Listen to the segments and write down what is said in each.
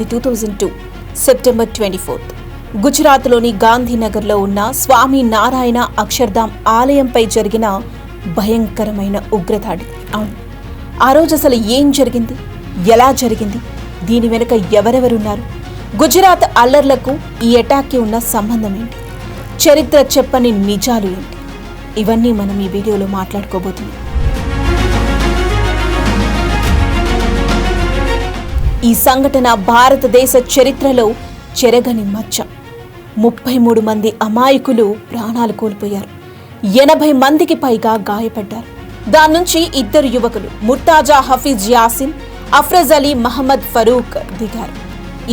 The 2002 September 24 గుజరాత్లోని గాంధీనగర్లో ఉన్న స్వామి నారాయణ అక్షర్ధామ్ ఆలయంపై జరిగిన భయంకరమైన ఉగ్రదాడి. అవును, ఆ రోజు అసలు ఏం జరిగింది, ఎలా జరిగింది, దీని వెనుక ఎవరెవరున్నారు, గుజరాత్ అల్లర్లకు ఈ అటాక్కి ఉన్న సంబంధం ఏంటి, చరిత్ర చెప్పని నిజాలు ఏంటి, ఇవన్నీ మనం ఈ వీడియోలో మాట్లాడుకోబోతున్నాం. ఈ సంఘటన భారతదేశ చరిత్రలో చెరగని మచ్చ. 33 మంది అమాయకులు ప్రాణాలు కోల్పోయారు, 80 మందికి పైగా గాయపడ్డారు. దాని నుంచి 2 యువకులు ముర్తాజా హఫీజ్ యాసిన్, అఫ్రజ్ అలీ మహమ్మద్ ఫరూక్ దిగారు.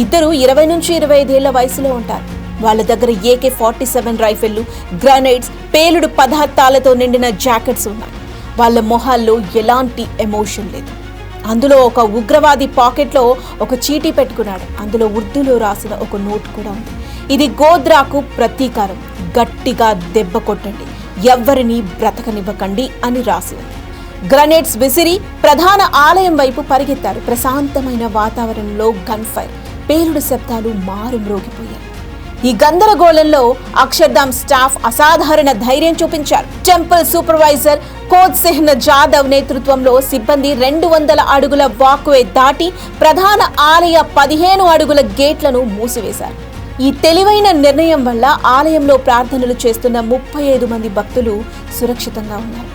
ఇద్దరు 20 నుంచి 25 ఏళ్ల వయసులో ఉంటారు. వాళ్ళ దగ్గర AK-47 రైఫిళ్లు, గ్రనేడ్స్, పేలుడు పదార్థాలతో నిండిన జాకెట్స్ ఉన్నాయి. వాళ్ళ మొహాల్లో ఎలాంటి ఎమోషన్ లేదు. అందులో ఒక ఉగ్రవాది పాకెట్లో ఒక చీటీ పెట్టుకున్నాడు. అందులో ఉర్దూలో రాసిన ఒక నోట్ కూడా ఉంది. ఇది గోద్రాకు ప్రతీకారం, గట్టిగా దెబ్బ కొట్టండి, ఎవ్వరిని బ్రతకనివ్వకండి అని రాసి ఉంది. గ్రనేడ్స్ విసిరి ప్రధాన ఆలయం వైపు పరిగెత్తారు. ప్రశాంతమైన వాతావరణంలో గన్ ఫైర్, పేలుడు శబ్దాలు మారుమ్రోగిపోయాయి. ఈ గందరగోళంలో అక్షర్ధామ్ స్టాఫ్ అసాధారణ ధైర్యం చూపించారు. టెంపుల్ సూపర్వైజర్ కోద్ సింహ్ జాదవ్ నేతృత్వంలో సిబ్బంది 200 అడుగుల వాక్వే దాటి ప్రధాన ఆలయ 15 అడుగుల గేట్లను మూసివేశారు. ఈ తెలివైన నిర్ణయం వల్ల ఆలయంలో ప్రార్థనలు చేస్తున్న 35 మంది భక్తులు సురక్షితంగా ఉన్నారు.